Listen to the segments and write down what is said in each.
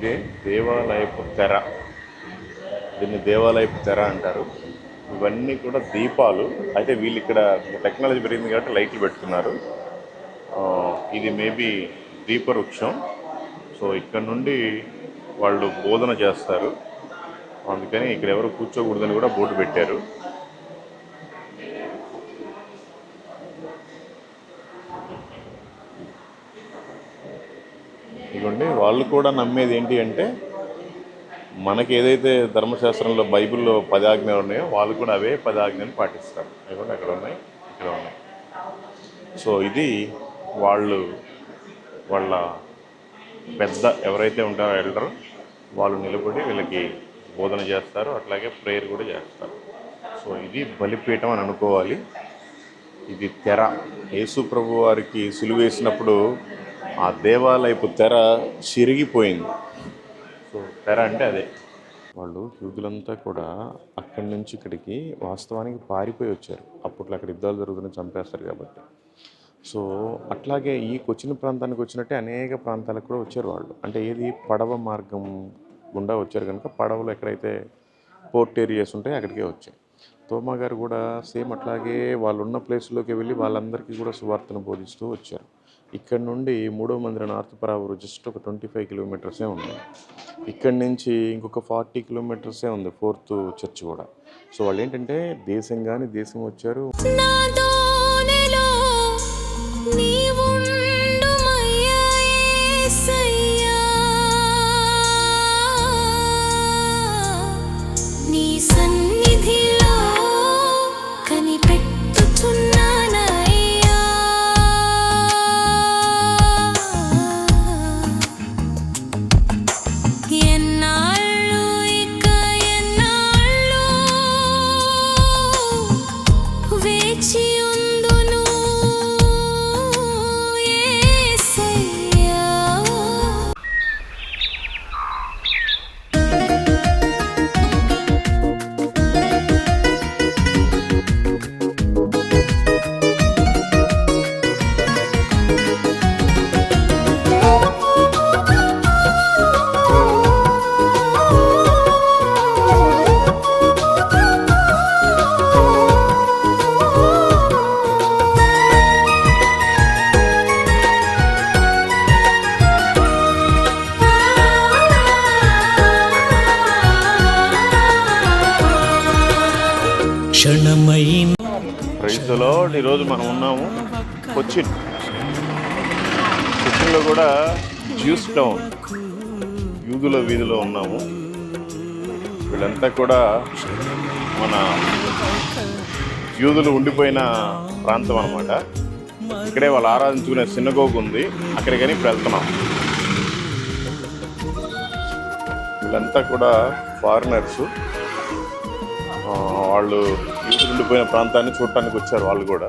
ఇదే దేవాలయపు తెర. దీన్ని దేవాలయపు తెర అంటారు. ఇవన్నీ కూడా దీపాలు. అయితే వీళ్ళు ఇక్కడ టెక్నాలజీ పెరిగింది కాబట్టి లైట్లు పెట్టుకున్నారు. ఇది మేబీ దీపవృక్షం. సో ఇక్కడ నుండి వాళ్ళు బోధన చేస్తారు. అందుకని ఇక్కడ ఎవరు కూర్చోకూడదని కూడా బోర్డు పెట్టారు. ఇదిగోండి, వాళ్ళు కూడా నమ్మేది ఏంటి అంటే మనకి ఏదైతే ధర్మశాస్త్రంలో బైబిల్లో 10 ఆజ్ఞలు ఉన్నాయో వాళ్ళు కూడా అవే 10 ఆజ్ఞలు పాటిస్తారు. ఇదిగోండి అక్కడ ఉన్నాయి, ఇక్కడ ఉన్నాయి. సో ఇది వాళ్ళ పెద్ద ఎవరైతే ఉంటారో ఎల్డర్ వాళ్ళు నిలబడి వీళ్ళకి బోధన చేస్తారు. అట్లాగే ప్రేయర్ కూడా చేస్తారు. సో ఇది బలిపీఠం అని అనుకోవాలి. ఇది తెర. యేసు ప్రభు వారికి సిలువేసినప్పుడు ఆ దేవాలయపు తెర చిరిగిపోయింది. సో తెర అంటే అదే. వాళ్ళు యూదులంతా కూడా అక్కడి నుంచి ఇక్కడికి వాస్తవానికి పారిపోయి వచ్చారు. అప్పట్లో అక్కడ యుద్ధాలు జరుగుతున్నాయి, చంపేస్తారు కాబట్టి. సో అట్లాగే ఈ కొచ్చిన ప్రాంతానికి వచ్చినట్టే అనేక ప్రాంతాలకు కూడా వచ్చారు వాళ్ళు. అంటే ఏది పడవ మార్గం గుండా వచ్చారు కనుక పడవలు ఎక్కడైతే పోర్ట్ ఏరియాస్ ఉంటాయో అక్కడికే వచ్చాయి. తోమా గారు కూడా సేమ్ అట్లాగే వాళ్ళు ఉన్న ప్లేస్లోకి వెళ్ళి వాళ్ళందరికీ కూడా సువార్తను బోధిస్తూ వచ్చారు. ఇక్కడ నుండి 3వ మందిర నార్త్ పరావూరు జస్ట్ ఒక 25 కిలోమీటర్సే ఉంది. ఇక్కడి నుంచి ఇంకొక 40 కిలోమీటర్సే ఉంది 4th చర్చ్ కూడా. సో వాళ్ళు ఏంటంటే దేశం వచ్చారు. ప్రైజ్లో ఈరోజు మనం ఉన్నాము కొచ్చిన్లో కూడా జ్యూస్ టౌన్ యూదుల వీధిలో ఉన్నాము. వీళ్ళంతా కూడా మన యూదులు ఉండిపోయిన ప్రాంతం అన్నమాట. ఇక్కడే వాళ్ళు ఆరాధించుకునే సినగోగ్ ఉంది, అక్కడికని ఇప్పుడు వెళ్తున్నాం. వీళ్ళంతా కూడా ఫారినర్స్. వాళ్ళు యూదులు ఉండిపోయిన ప్రాంతాన్ని చూడటానికి వచ్చారు వాళ్ళు కూడా.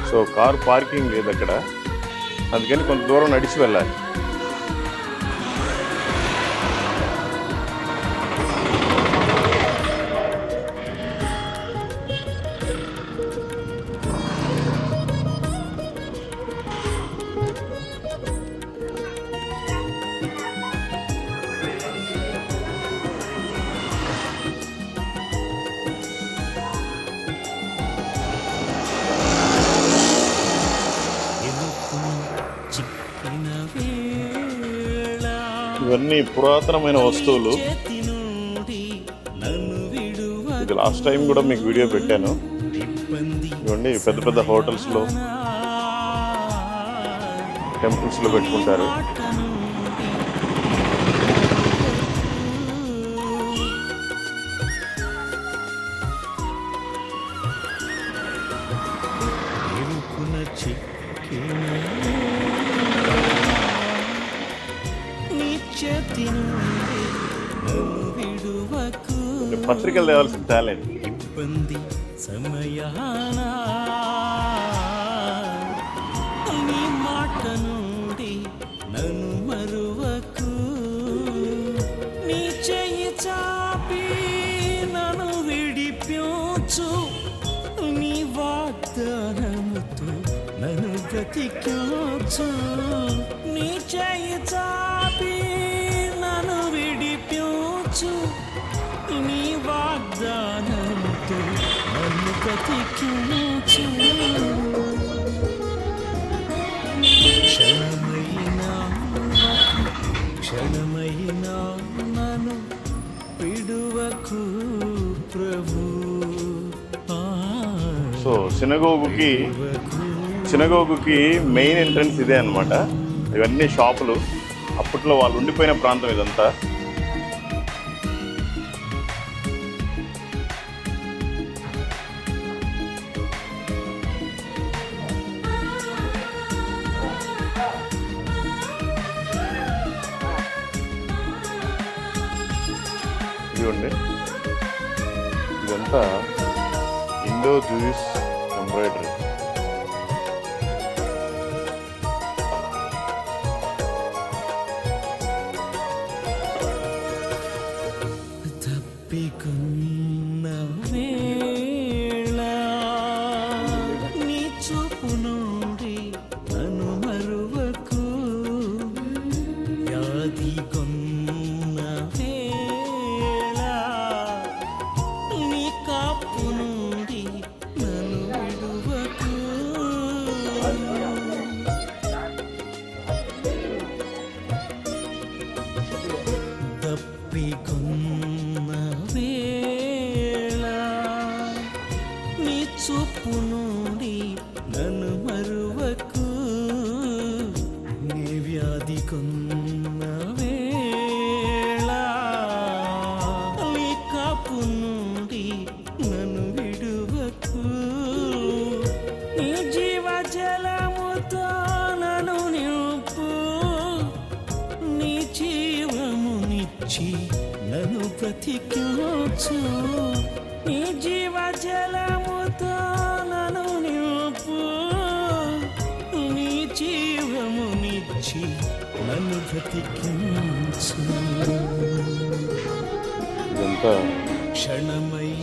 సో కారు పార్కింగ్ లేదు అక్కడ, అందుకని కొంత దూరం నడిచి వెళ్ళాలి. ఇవన్నీ పురాతనమైన వస్తువులు. ఇది లాస్ట్ టైం కూడా మీకు వీడియో పెట్టాను. ఇవన్నీ పెద్ద పెద్ద హోటల్స్లో, టెంపుల్స్లో పెట్టుకుంటారు. పత్రికలు తేవాల్సిన టాలెంట్. ఇబ్బంది సమయాన నీ మాట నుండి నన్ను మరువకు, నీ చెయ్యి చాపి నన్ను విడిపించు, నీ వాగ్దానముతో నన్ను బ్రతికించు నీ చేయి చాపి నన్ను విడిపించు నీ వాగ్దానంతో నన్ను బ్రతికించు క్షణమైనా నన్ను విడువకు ప్రభు. సో సినగోగుకి మెయిన్ ఎంట్రన్స్ ఇదే అనమాట. ఇవన్నీ షాపులు, అప్పట్లో వాళ్ళు ఉండిపోయిన ప్రాంతం ఇదంతా. ఇదిగోండి, ఇదంతా ఇండో జూయిష్ ఎంబ్రాయిడరీ. తప్పికున్న వేళ నీ చూపు నుండి నన్ను మరువకు, వ్యాధి కొన్న వేళ నీ కాపు నుండి నన్ను విడువకు. తప్పికున్న వేళ నీ చూపు నుండి నన్ను మరువకు, నీ వ్యాధి కొన్న వేళ నీ కాపు నుండి నన్ను విడువకు. నీ జీవ జలముతో నన్ను నింపు, నీ జీవమునిచ్చి నన్ను బ్రతికించు, నీ జీవ జలముతో నన్ను నింపు, నీ జీవమునిచ్చి నన్ను బ్రతికించు. ఇదంతా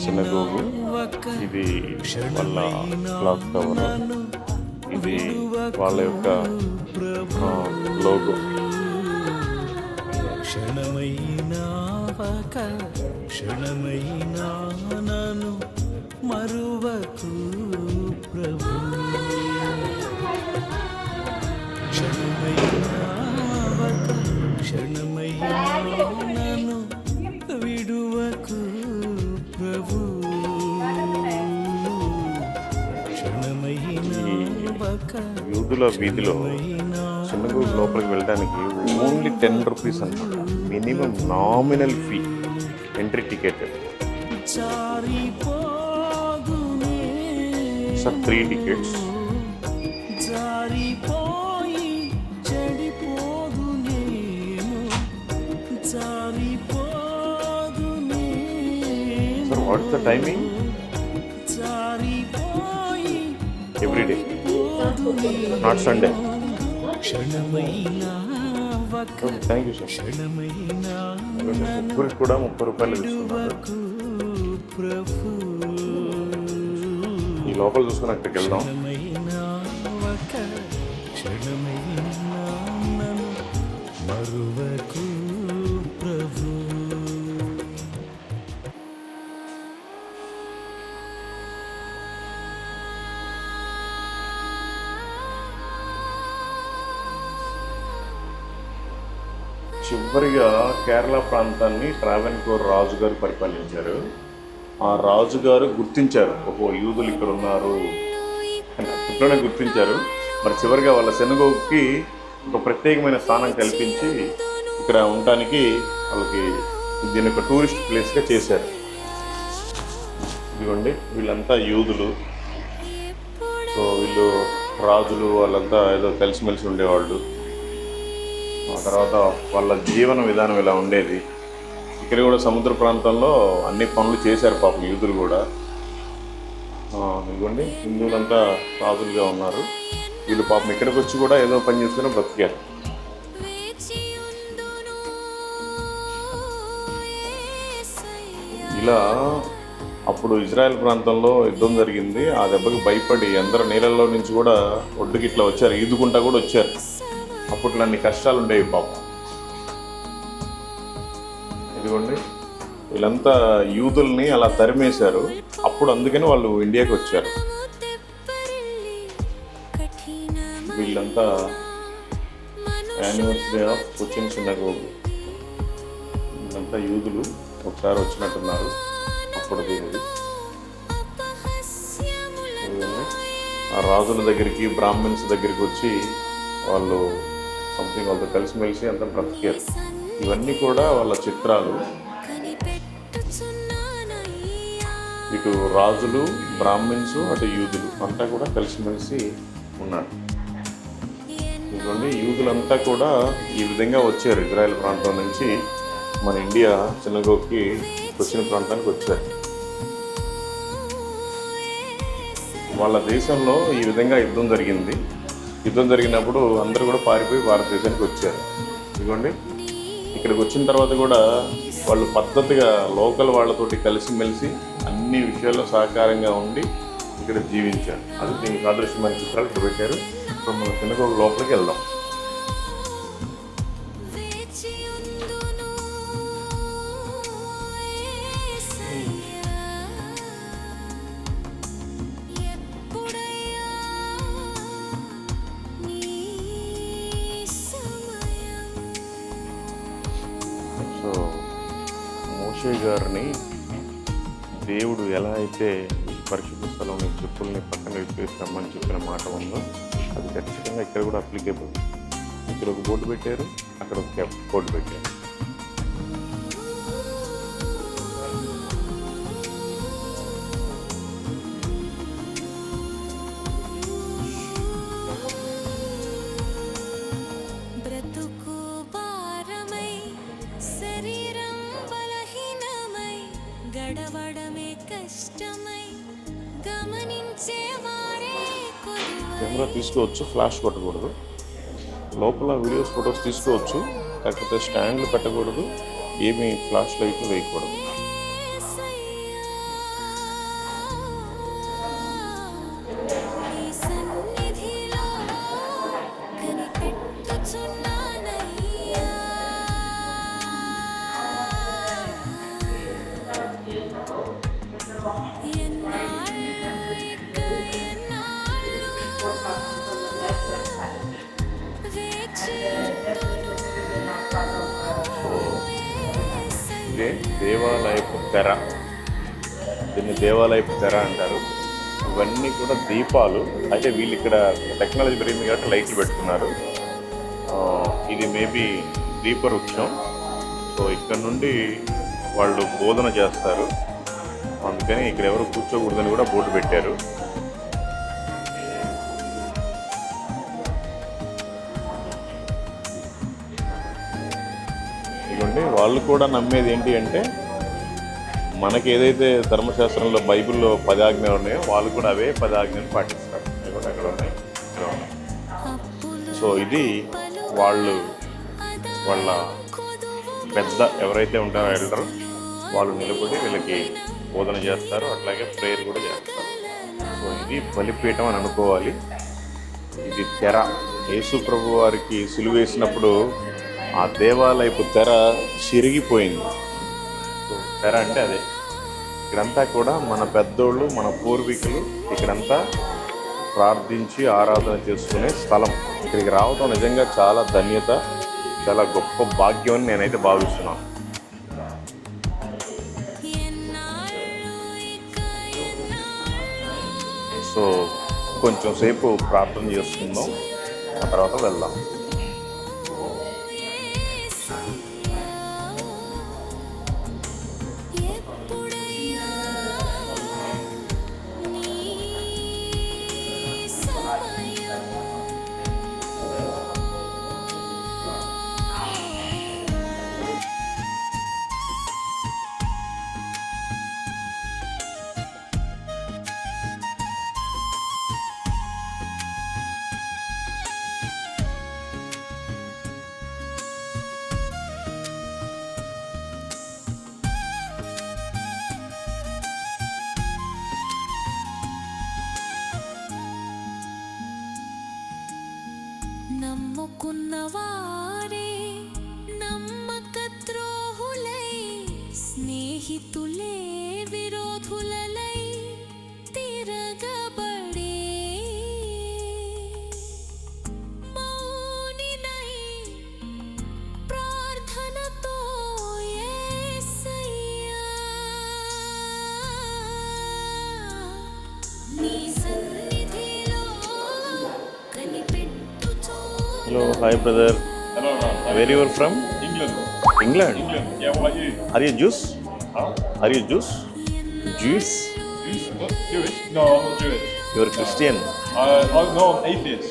సినగోగు. ఒక్క ఇది వాళ్ళ క్లాత్ కవర్, ఇది వాళ్ళ యొక్క లోగో. క్షణమైనా నన్ను మరువకు ప్రభు. క్షణమైనా నన్ను విడువకు ప్రభు. యూదుల వీధిలో సినగోగు లోపలికి వెళ్ళడానికి ఓన్లీ 10 రూపీస్ అన్నమాట. Minimum nominal fee, entry ticket. Sir 3 tickets. Sir what's the timing? Every day, not Sunday. Thank you sir. ముగ్గురికి కూడా 30 రూపాయలు ఇస్తున్నారు. ఈ లోపల చూసుకుని అక్కడికి వెళ్దాం. మరువకు ప్రభు. చివరిగా కేరళ ప్రాంతాన్ని ట్రావెన్కోర్ రాజుగారు పరిపాలించారు. ఆ రాజుగారు గుర్తించారు, ఓహో యూదులు ఇక్కడ ఉన్నారు అని అప్పట్లోనే గుర్తించారు. మరి చివరిగా వాళ్ళ సినగోగుకి ఒక ప్రత్యేకమైన స్థానం కల్పించి ఇక్కడ ఉండటానికి వాళ్ళకి దీని ఒక టూరిస్ట్ ప్లేస్గా చేశారు. ఇదిగోండి, వీళ్ళంతా యూదులు. సో వీళ్ళు రాజులు వాళ్ళంతా ఏదో కలిసిమెలిసి ఉండేవాళ్ళు. ఆ తర్వాత వాళ్ళ జీవన విధానం ఇలా ఉండేది. ఇక్కడ కూడా సముద్ర ప్రాంతంలో అన్ని పనులు చేశారు పాపం యూదులు కూడా. ఇదిగోండి, హిందువులంతా రాజులుగా ఉన్నారు. వీళ్ళు పాపం ఇక్కడికి వచ్చి కూడా ఏదో పని చేసుకుని బ్రతికారు. ఇలా అప్పుడు ఇజ్రాయెల్ ప్రాంతంలో యుద్ధం జరిగింది. ఆ దెబ్బకి భయపడి అందరూ నీళ్ళల్లో నుంచి కూడా ఒడ్డుకి ఇట్లా వచ్చారు, ఈదుకుంటా కూడా వచ్చారు. అప్పట్లో అన్ని కష్టాలు ఉండేవి పాపం. ఇదిగోండి, వీళ్ళంతా యూదుల్ని అలా తరిమేశారు. అప్పుడు అందుకని వాళ్ళు ఇండియాకి వచ్చారు. వీళ్ళంతా యానివర్సరీ ఆఫ్ కొచ్చిన్ సినగోగ్, వీళ్ళంతా యూదులు ఒకసారి వచ్చినట్టున్నారు. అప్పుడు దీనిది ఆ రాజుల దగ్గరికి, బ్రాహ్మిన్స్ దగ్గరికి వచ్చి వాళ్ళు సంథింగ్ వాళ్ళతో కలిసిమెలిసి అంతా బ్రతికారు. ఇవన్నీ కూడా వాళ్ళ చిత్రాలు. ఇటు రాజులు, బ్రాహ్మిన్స్, అటు యూదులు అంతా కూడా కలిసిమెలిసి ఉన్నారు. ఇటువంటి యూదులంతా కూడా ఈ విధంగా వచ్చారు. ఇజ్రాయెల్ ప్రాంతం నుంచి మన ఇండియా సినగోగ్కి కొచ్చిన్ ప్రాంతానికి వచ్చారు. వాళ్ళ దేశంలో ఈ విధంగా యుద్ధం జరిగింది. యుద్ధం జరిగినప్పుడు అందరూ కూడా పారిపోయి భారతదేశానికి వచ్చారు. ఇదిగోండి, ఇక్కడికి వచ్చిన తర్వాత కూడా వాళ్ళు పద్ధతిగా లోకల్ వాళ్ళతోటి కలిసిమెలిసి అన్ని విషయాల్లో సహకారంగా ఉండి ఇక్కడ జీవించారు. అది దీనికి ఆదర్శమైన చిత్రాలు ఇక్కడ పెట్టారు. ఇప్పుడు మనం సినగోగ్ లోపలికి వెళ్దాం. సో మోషే గారిని దేవుడు ఎలా అయితే పరిశుద్ధ స్థలం చెప్పుల్ని పక్కన విప్పేస్తామని చెప్పిన మాట ఉందో అది ఖచ్చితంగా ఇక్కడ కూడా అప్లికేబుల్. ఇక్కడ ఒక బోర్డు పెట్టారు, అక్కడ ఒక బోర్డు పెట్టారు. కెమెరా తీసుకోవచ్చు, ఫ్లాష్ కొట్టకూడదు. లోపల వీడియోస్, ఫొటోస్ తీసుకోవచ్చు, కాకపోతే స్టాండ్లు పెట్టకూడదు, ఏమీ ఫ్లాష్ లైట్లు వేయకూడదు. ఇదే దేవాలయపు తెర. దీన్ని దేవాలయపు తెర అంటారు. ఇవన్నీ కూడా దీపాలు. అయితే వీళ్ళు ఇక్కడ టెక్నాలజీ పెరిగింది కాబట్టి లైట్లు పెట్టుకున్నారు. ఇది మేబీ దీపవృక్షం. సో ఇక్కడ నుండి వాళ్ళు బోధన చేస్తారు, అందుకని ఇక్కడ ఎవరు కూర్చోకూడదని కూడా బోర్డు పెట్టారు. ఇదిగోండి, వాళ్ళు కూడా నమ్మేది ఏంటి అంటే మనకి ఏదైతే ధర్మశాస్త్రంలో బైబిల్లో 10 ఆజ్ఞలు ఉన్నాయో వాళ్ళు కూడా అవే 10 ఆజ్ఞలు పాటిస్తారు. అక్కడ ఉన్నాయి. సో ఇది వాళ్ళ పెద్ద ఎవరైతే ఉంటారో ఎల్డర్, వాళ్ళు నిలబడి వీళ్ళకి బోధన చేస్తారు, అట్లాగే ప్రేయర్ కూడా చేస్తారు. సో ఇది బలిపీఠం అని అనుకోవాలి. ఇది తెర. యేసు ప్రభు వారికి సిలువేసినప్పుడు ఆ దేవాలయపు తెర చిరిగిపోయింది. సో తెర అంటే అదే. ఇక్కడంతా కూడా మన పెద్దోళ్ళు, మన పూర్వీకులు ఇక్కడంతా ప్రార్థించి ఆరాధన చేసుకునే స్థలం. ఇక్కడికి రావడం నిజంగా చాలా ధన్యత, చాలా గొప్ప భాగ్యం అని నేనైతే భావిస్తున్నాను. సో కొంచెం సేపు ప్రార్థన చేసుకుందాం, ఆ తర్వాత వెళ్దాం. నమ్ముకున్న వారే నమ్మక ద్రోహులై, స్నేహితులే విరోధులై తిరగబడే, మౌనినై ప్రార్థనతో యేసయ్యా నీ సన్నిధిలో కనిపెట్టుచో. Hello, hi brother. Hello, Where you are from? England. England. England. Yeah, what about you? Are you Jews? Huh? Are you Jews? Jews? Jewish? What? Jewish? No, I'm not Jewish. You are Christian? No, I'm atheist.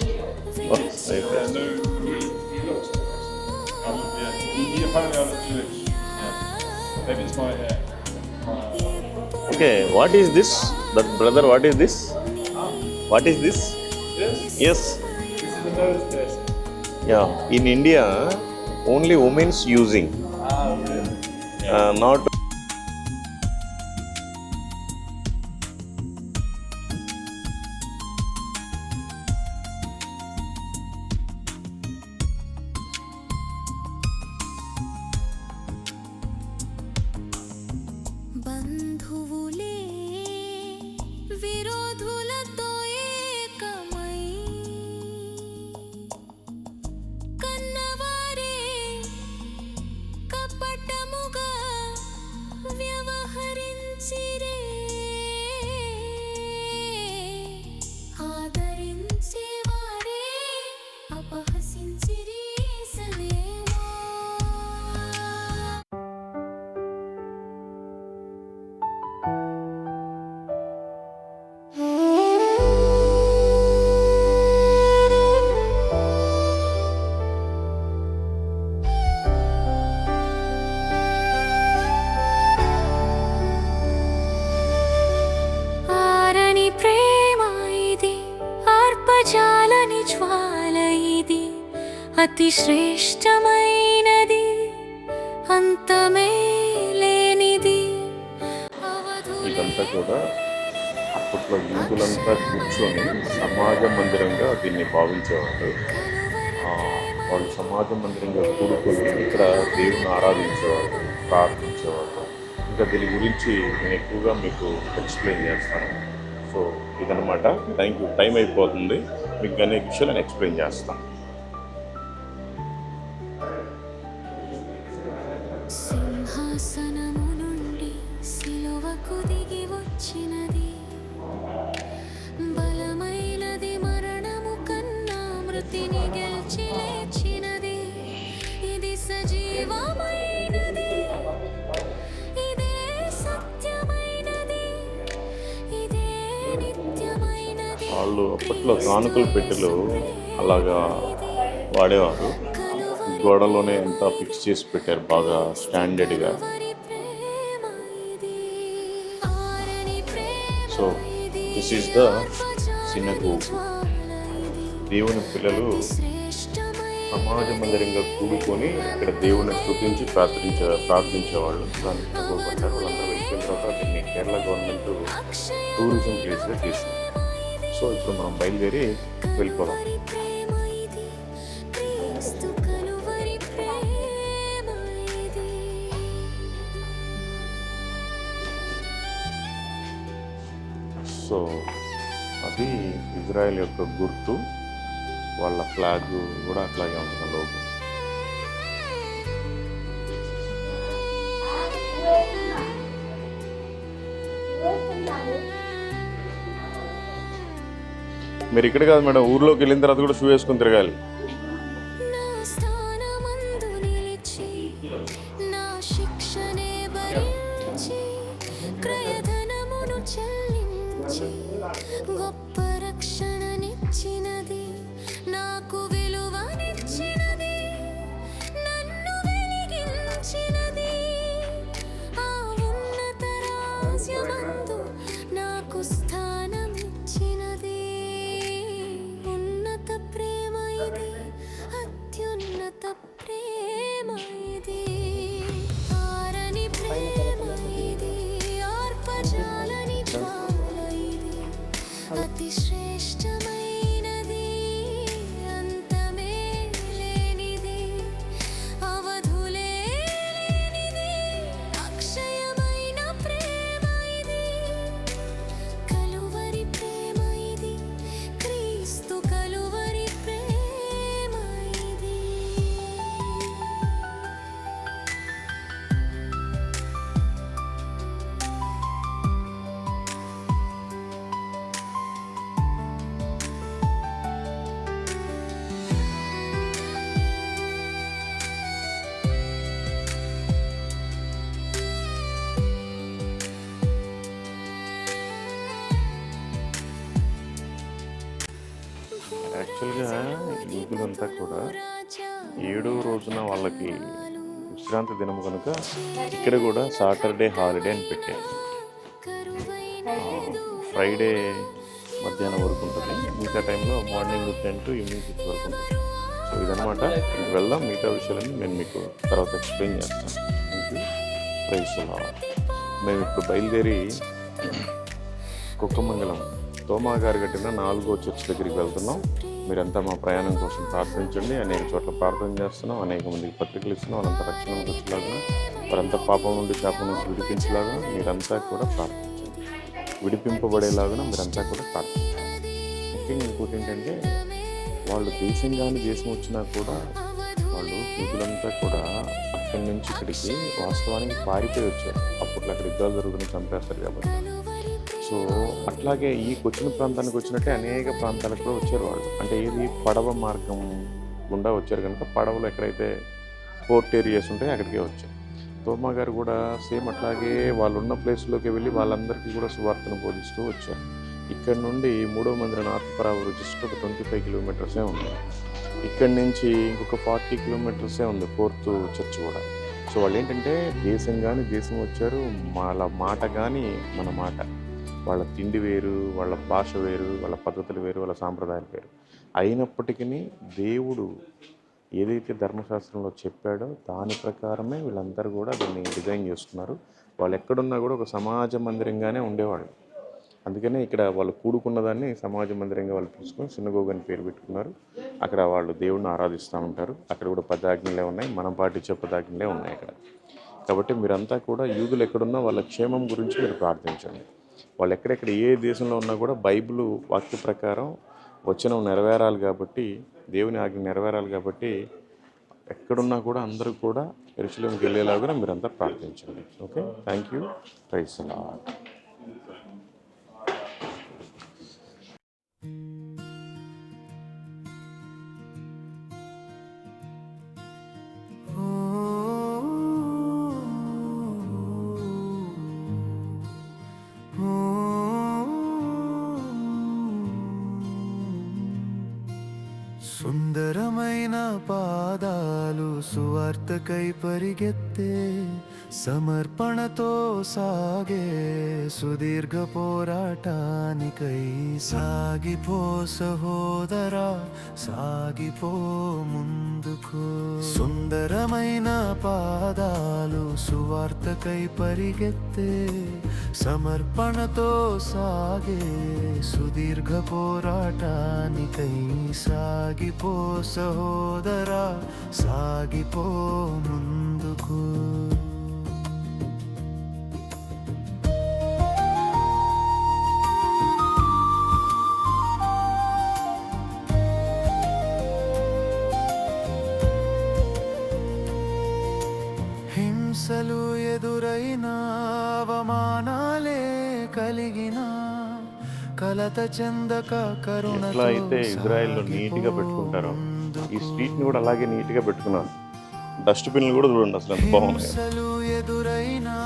Oh, atheist. No. Apparently I'm not Jewish. Yeah. Maybe it's my hair. Okay, what is this? That brother, what is this? What is this? This? Yes. This is a nose test. Yeah. In India, only women's using. Really? Not. బంధువులే విరోధులతో ఏకమై, కన్నవారే కపటముగా వ్యవహరించిరే, ఆదరించేవారే అపహసించిరి యేసుదేవా. ఆరని ప్రేమ ఇది, ఆర్పజాలని జ్వాల ఇది, అతి శ్రేష్టమైనది, అంతమే లేనిది. ఇదంతా కూడా అప్పట్లో యూదులంతా కూర్చొని సమాజ మందిరంగా దీన్ని భావించేవాళ్ళు. వాళ్ళు సమాజ మందిరంగా కూడుకొని ఇక్కడ దేవుని ఆరాధించేవాళ్ళు, ప్రార్థించేవాళ్ళు. ఇంకా దీని గురించి నేను ఎక్కువగా మీకు ఎక్స్ప్లెయిన్ చేస్తాను. సో ఇదనమాట. Thank you. టైం అయిపోతుంది. మీకు అనేక విషయాలు నేను ఎక్స్ప్లెయిన్ చేస్తాను. సింహాసనము నుండి సిలువకు దిగి వచ్చినది, బలమైనది, మరణము కన్నా మృతిని గెలిచి లేచినది, ఇది సజీవమైనది, ఇదే సత్యమైనది, ఇదే నిత్యమైనది. వాళ్ళు అప్పట్లో కానుకల పెట్టెలు అలాగా వాడేవారు. గోడలోనే అంతా ఫిక్స్ చేసి పెట్టారు బాగా స్టాండర్డ్గా. So this is the synagogue. దేవుని పిల్లలు సమాజ మందిరంగా కూడుకొని ఇక్కడ దేవుని స్తుతించి ప్రార్థించేవాళ్ళు. దాన్ని సినగోగ్ అంటారు. వాళ్ళందరూ వెళ్ళిపోయిన తర్వాత దీన్ని కేరళ గవర్నమెంట్ టూరిజం ప్లేస్గా తీసుకుంది. సో ఇప్పుడు మనం బయలుదేరి వెళ్ళిపోదాం. సో అది ఇజ్రాయెల్ యొక్క గుర్తు. వాళ్ళ ఫ్లాగ్ కూడా అట్లాగే ఉంటుంది లోగో. మీరు ఇక్కడ కాదు మేడం, ఊర్లోకి వెళ్ళిన తర్వాత కూడా షూ వేసుకొని తిరగాలి. నా స్థానమందు నిలిచి, నా శిక్షనే భరించి, క్రయధనమును చెల్లించి, గొప్ప రక్షణనిచ్చినది, నాకు విలువనిచ్చినది, నన్ను వెలిగించినది, ఆ ఉన్నత రాజ్యమందు నాకు స్థానమిచ్చినది. ఉన్నత ప్రేమ ఇది, యాక్చువల్గా యూదులంతా కూడా 7వ రోజున వాళ్ళకి విశ్రాంతి దినం కనుక ఇక్కడ కూడా సాటర్డే హాలిడే అని పెట్టారు. ఫ్రైడే మధ్యాహ్నం వరకు ఉంటుంది, మిగతా టైంలో మార్నింగ్ 10 to ఈవినింగ్ 6 వరకు ఉంటుంది. సో ఇదనమాట. ఇంక వెళ్దాం, మిగతా విషయాలన్నీ నేను మీకు తర్వాత ఎక్స్ప్లెయిన్ చేస్తాను. Thank you. Praise the Lord. మేము ఇప్పుడు బయలుదేరి కుక్కమంగళం తోమా గారు కట్టిన 4వ చర్చ్ దగ్గరికి వెళ్తున్నాం. మీరంతా మా ప్రయాణం కోసం ప్రార్థించండి. అనేక చోట్ల ప్రార్థన చేస్తున్నాం, అనేక మందికి పత్రికలు ఇస్తున్నాం. వాళ్ళంతా రక్షణకు వచ్చేలాగా, వారంతా పాపం నుండి శాపం నుంచి విడిపించేలాగా మీరంతా కూడా ప్రార్థించండి. విడిపింపబడేలాగా మీరంతా కూడా ప్రార్థించండి. ముఖ్యంగా ఇంకోటి ఏంటంటే, వాళ్ళు దేశంగాని దేశం వచ్చినా కూడా వాళ్ళు యూదులంతా కూడా అక్కడి నుంచి ఇక్కడికి వాస్తవానికి పారిపోయి వచ్చారు. అప్పట్లో అక్కడ యుద్ధాలు జరుగుతున్నాయి, చంపేస్తారు కాబట్టి. సో అట్లాగే ఈ వచ్చిన ప్రాంతానికి వచ్చినట్టే అనేక ప్రాంతాలకు కూడా వచ్చారు వాళ్ళు. అంటే ఏది పడవ మార్గం గుండా వచ్చారు కనుక పడవలు ఎక్కడైతే పోర్ట్ ఏరియాస్ ఉంటాయో అక్కడికే వచ్చారు. తోమా గారు కూడా సేమ్ అట్లాగే వాళ్ళు ఉన్న ప్లేస్లోకి వెళ్ళి వాళ్ళందరికీ కూడా సువార్తను బోధిస్తూ వచ్చారు. ఇక్కడ నుండి 3వ మందిర నార్త్ పరావూరు జస్ట్ ఒక 25 కిలోమీటర్సే ఉంది. ఇక్కడి నుంచి ఇంకొక 40 కిలోమీటర్సే ఉంది 4th చర్చ్ కూడా. సో వాళ్ళు ఏంటంటే దేశంగాని దేశం వచ్చారు, వాళ్ళ మాట కానీ మన మాట, వాళ్ళ తిండి వేరు, వాళ్ళ భాష వేరు, వాళ్ళ పద్ధతులు వేరు, వాళ్ళ సాంప్రదాయాలు వేరు. అయినప్పటికీ దేవుడు ఏదైతే ధర్మశాస్త్రంలో చెప్పాడో దాని ప్రకారమే వీళ్ళందరూ కూడా దీన్ని డిజైన్ చేసుకున్నారు. వాళ్ళు ఎక్కడున్నా కూడా ఒక సమాజ మందిరంగానే ఉండేవాళ్ళు. అందుకనే ఇక్కడ వాళ్ళు కూడుకున్న దాన్ని సమాజ మందిరంగా వాళ్ళు తీసుకొని సినగోగ్ అని పేరు పెట్టుకున్నారు. అక్కడ వాళ్ళు దేవుడిని ఆరాధిస్తూ ఉంటారు. అక్కడ కూడా పదాజ్ఞలే ఉన్నాయి, మనం పాటించే పదాజ్ఞలే ఉన్నాయి అక్కడ. కాబట్టి మీరంతా కూడా యూదులు ఎక్కడున్నా వాళ్ళ క్షేమం గురించి మీరు ప్రార్థించండి. వాళ్ళు ఎక్కడెక్కడ ఏ దేశంలో ఉన్నా కూడా బైబిల్ వాక్య ప్రకారం వచనం నెరవేరాలి కాబట్టి, దేవుని ఆజ్ఞ నెరవేరాలి కాబట్టి ఎక్కడున్నా కూడా అందరూ కూడా యెరూషలేముకి వెళ్ళేలాగా మీరంతా ప్రార్థించండి. Okay, thank you. Praise the Lord. సుందరమైన పాదాలు సువార్తకై పరిగెత్తే, సమర్పణతో సాగే సుదీర్ఘ పోరాటానికై సాగిపో సహోదరా, సాగిపో ముందుకు. సుందరమైన పాదాలు సువార్తకై పరిగెత్తే, సమర్పణతో సాగే సుదీర్ఘ పోరాటానికై సాగిపో సహోదరా, సాగిపో ముందుకు. హింసలు ఎదురైనా, అవమానాలే కలిగిన, కలత చెందక కరుణతో ఎట్లా అయితే ఇజ్రాయెల్లో నీట్గా పెట్టుకుంటారో ఈ స్ట్రీట్ని కూడా అలాగే నీట్గా పెట్టుకున్నాను. డస్ట్బిన్లు కూడా చూడండి అసలు ఎంత బాగున్నాయి. హింసలు ఎదురైనా,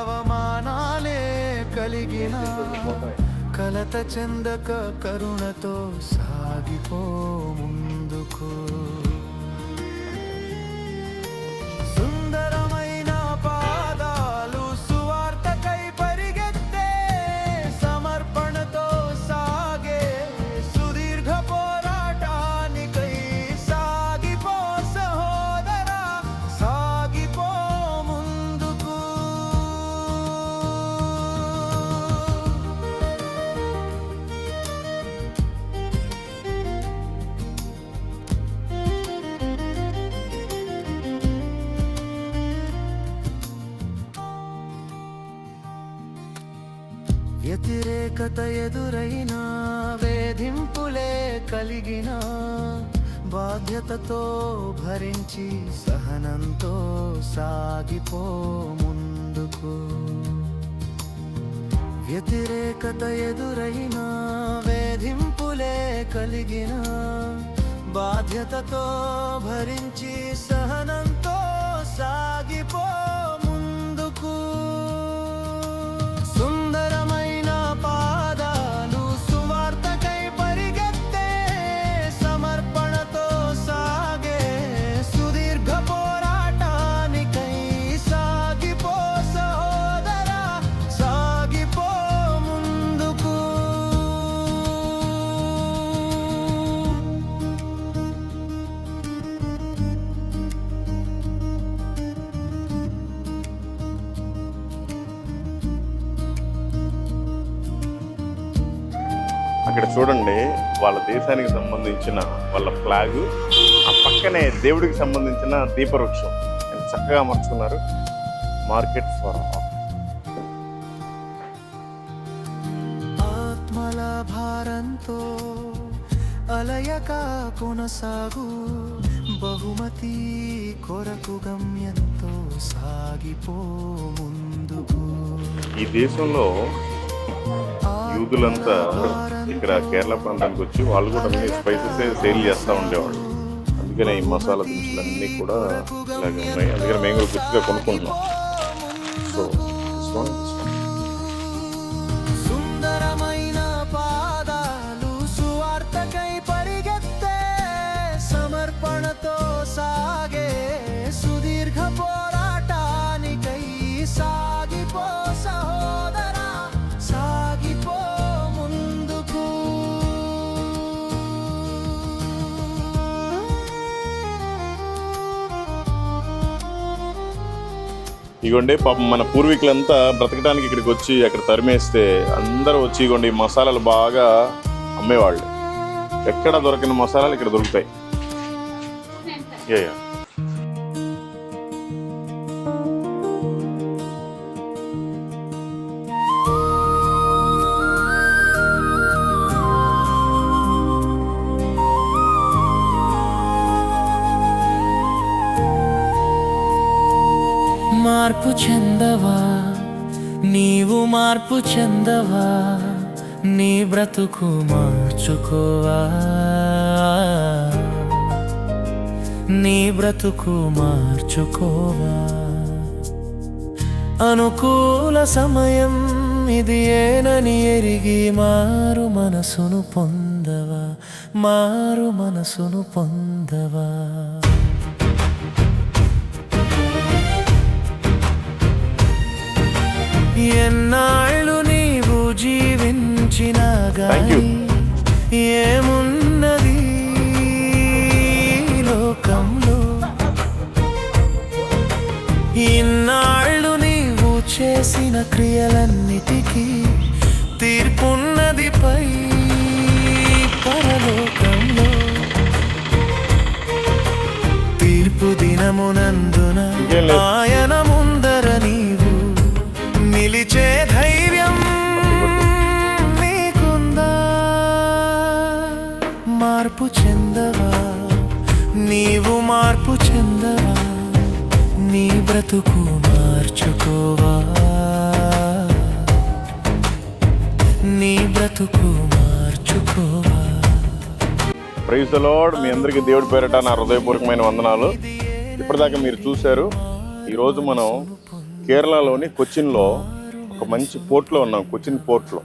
అవమానాలే కలిగిన, కలత చెందక కరుణతో సాగిపో ముందుకు. సుందరమైన పాదాలు సువార్తకై పరిగెత్తే, సమర్పణతో సాగే సుదీర్ఘ పోరాటానికై సాగిపో సహోదరా, సాగిపో ముందుకు. వ్యతిరేకత ఎదురైనా, వేధింపులే కలిగిన, బాధ్యతతో భరించి సహనంతో సాగిపో ముందుకు. వ్యతిరేకత ఎదురైనా, వేధింపులే కలిగిన, బాధ్యతతో భరించి సహనంతో సాగిపో ముందుకు. సుందరమైన పాదాలు సువార్తకై పరిగెత్తే, సమర్పణతో ఇక్కడ చూడండి, వాళ్ళ దేశానికి సంబంధించిన వాళ్ళ ఫ్లాగ్, ఆ పక్కనే దేవుడికి సంబంధించిన దీపవృక్షం ఎంత చక్కగా అమర్చుకున్నారు. మార్కెట్ ఫర్ ఆత్మల భారంతో అలయక కొనసాగు, బహుమతి కొరకు గమ్యంతో సాగిపో ముందుకు. ఈ దేశంలో యూదులంతా ఇక్కడ కేరళ ప్రాంతానికి వచ్చి వాళ్ళు కూడా అన్ని స్పైసెస్ సేల్ చేస్తూ ఉండేవాళ్ళు. అందుకనే ఈ మసాలా దినుసులు అన్నీ కూడా ఇలాగే ఉన్నాయి. అందుకని మేము కూడా గుర్తుగా కొనుక్కుంటున్నాం. సో సుందరమైన పాదాలు సువార్తకై పరిగెత్తే, సమర్పణతో సాగే సుదీర్ఘ పోరాటానికై సాగిపో సహోదరా, సాగిపో ముందుకు. ఇగోండి, పాపం మన పూర్వీకులంతా బ్రతకడానికి ఇక్కడికి వచ్చి అక్కడ తరిమేస్తే అందరూ వచ్చి ఇగోండి ఈ మసాలాలు బాగా అమ్మేవాళ్ళు. ఎక్కడ దొరకని మసాలాలు ఇక్కడ దొరుకుతాయి. యా మార్పు చెందవా, నీవు మార్పు చెందవా, నీ బ్రతుకు మార్చుకోవా, నీ బ్రతుకు మార్చుకోవా. అనుకూల సమయం ఇది ఏనని ఎరిగి మారు మనసును పొందవా, మారు మనసును పొందవా. ఎన్నాళ్ళు నీవు జీవించినా గాని ఏమున్నది లోకంలో, ఇన్నాళ్ళు నీవు చేసిన క్రియలన్నిటికీ తీర్పున్నది పై పరలోకంలో. తీర్పు దినమునందున ఆయన ముందర నీవు నిలిచే ధైర్యం నీకుందా. మార్పు చెందవా, నీవు మార్పు చెందవా, నీ బ్రతుకు మార్చుకోవా, నీ బ్రతుకు మార్చుకోవా. Praise the lord. మీ అందరికీ దేవుడి పేరట నా హృదయపూర్వకమైన వందనాలు. ఇప్పటిదాకా మీరు చూశారు. ఈరోజు మనం కేరళలోని కొచ్చిన్లో ఒక మంచి పోర్ట్లో ఉన్నాం. కొచ్చిన్ పోర్ట్లో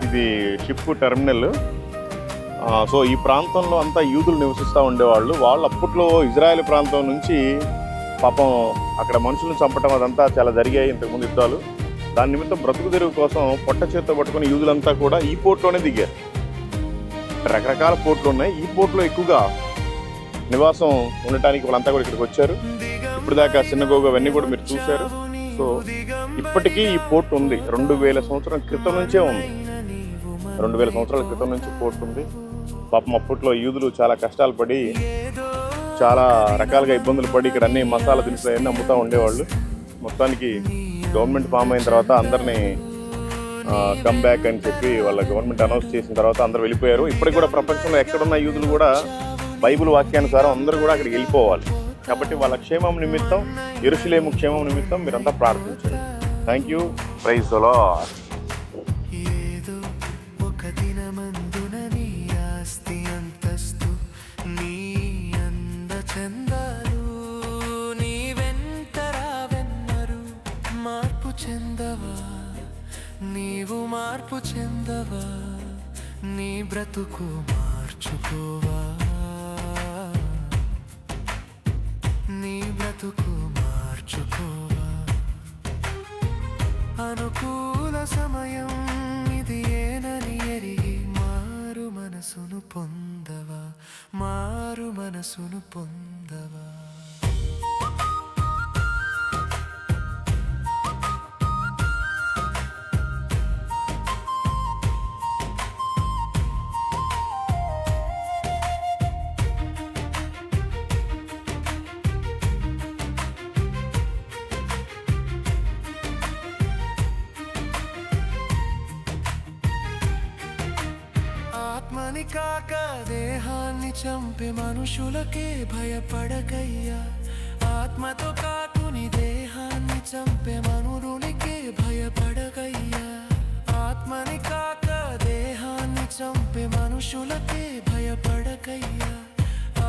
ఇది షిప్ టెర్మినల్. సో ఈ ప్రాంతంలో అంతా యూదులు నివసిస్తూ ఉండేవాళ్ళు. వాళ్ళు అప్పట్లో ఇజ్రాయెల్ ప్రాంతం నుంచి పాపం అక్కడ మనుషులను చంపటం అదంతా చాలా జరిగాయి ఇంతకుముందు యుద్ధాలు. దాని నిమిత్తం బ్రతుకు తెరువు కోసం పొట్ట చేత్తో పట్టుకుని యూదులంతా కూడా ఈ పోర్ట్లోనే దిగారు. రకరకాల పోర్ట్లు ఉన్నాయి. ఈ పోర్ట్లో ఎక్కువగా నివాసం ఉండటానికి వాళ్ళంతా కూడా ఇక్కడికి వచ్చారు. ఇప్పుడు దాకా సినగోగ అవన్నీ కూడా మీరు చూశారు. సో ఇప్పటికీ ఈ పోర్ట్ ఉంది. 2000 సంవత్సరం క్రితం నుంచే ఉంది. 2000 సంవత్సరాల క్రితం నుంచి పోర్ట్ ఉంది. పాపం అప్పట్లో యూదులు చాలా కష్టాలు పడి చాలా రకాలుగా ఇబ్బందులు పడి ఇక్కడ అన్ని మసాలా దినుసులు అన్నీ అమ్ముతూ ఉండేవాళ్ళు. మొత్తానికి గవర్నమెంట్ ఫామ్ అయిన తర్వాత అందరినీ కమ్ బ్యాక్ అని చెప్పి వాళ్ళ గవర్నమెంట్ అనౌన్స్ చేసిన తర్వాత అందరూ వెళ్ళిపోయారు. ఇప్పటికి కూడా ప్రపంచంలో ఎక్కడున్న యూదులు కూడా బైబిల్ వాక్యానుసారం అందరూ కూడా అక్కడికి వెళ్ళిపోవాలి. కాబట్టి వాళ్ళ క్షేమం నిమిత్తం, యెరూషలేము క్షేమం నిమిత్తం మీరంతా ప్రార్థించండి. Thank you. Praise the Lord. ఏదో ఒక దినమందున నీ ఆస్తి అంతస్తు, నీ అందచందాలు నీ వెంట రావెన్నరు. మార్పు చెందవా, నీవు మార్పు చెందవా, నీ బ్రతుకు మార్చుకోవా, నీ బ్రతుకు మార్చుకోవా. అనుకూల సమయం ఇది ఏనని ఎరిగి మారు మనసును పొందవా, మారు మనసును పొందవా. కాక దేహాన్ని చంపే మనుషులకే భయపడకయ్యా. ఆత్మతో కాకుని దేహాన్ని చంపే మనురునికే భయపడకయ్యా. ఆత్మని కాక దేహాన్ని చంపే మనుషులకే భయపడకయ్యా.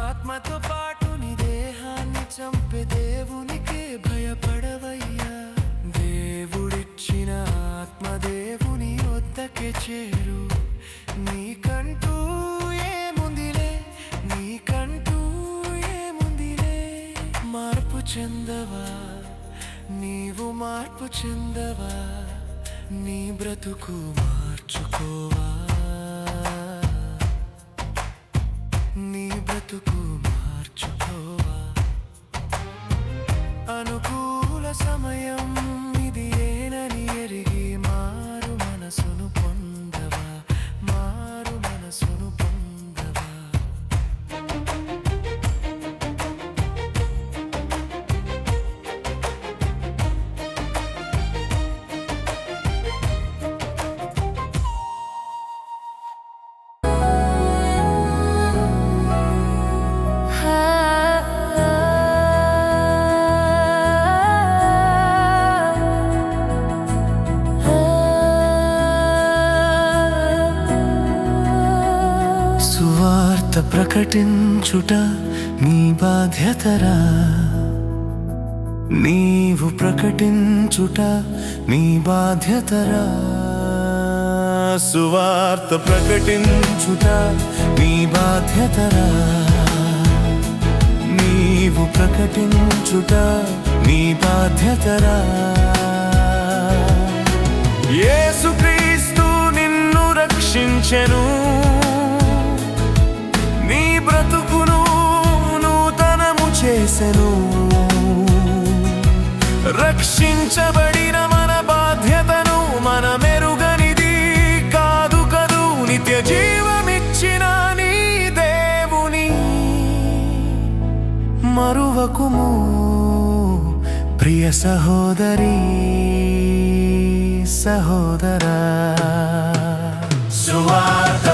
ఆత్మతో పాటు నీ దేహాన్ని చంపే దేవునికే భయపడవయ్యా. దేవుడిచ్చిన ఆత్మ దేవుని వద్దకే చేరు. నీకంటూ ఏముందిలే, నీకంటూ ఏముందిలే. మార్పు చెందవా, నీవు మార్పు చెందవా, నీ బ్రతుకు మార్చుకోవా, నీ బ్రతుకు మార్చుకోవా. అనుకూల సమయం ఇది ఏనని ఎరిగి మారు మనసును పొందవా, మారు మనసును పొందవా. సువార్త ప్రకటించుట నీ బాధ్యతరా, నీవు ప్రకటించుట నీ బాధ్యతరా. సువార్త ప్రకటించుట నీ బాధ్యతరా, నీవు ప్రకటించుట నీ బాధ్యతరా. యేసుక్రీస్తు నిన్ను రక్షించెను, నీ బ్రతుకును నూతనము చేసెను. రక్షించబడిన మన బాధ్యతను మనమెరుగనిది కాదు కదూ. నిత్య జీవమిచ్చిన నీ దేవుని మరువకుము ప్రియ సహోదరీ సహోదరా. సువార్త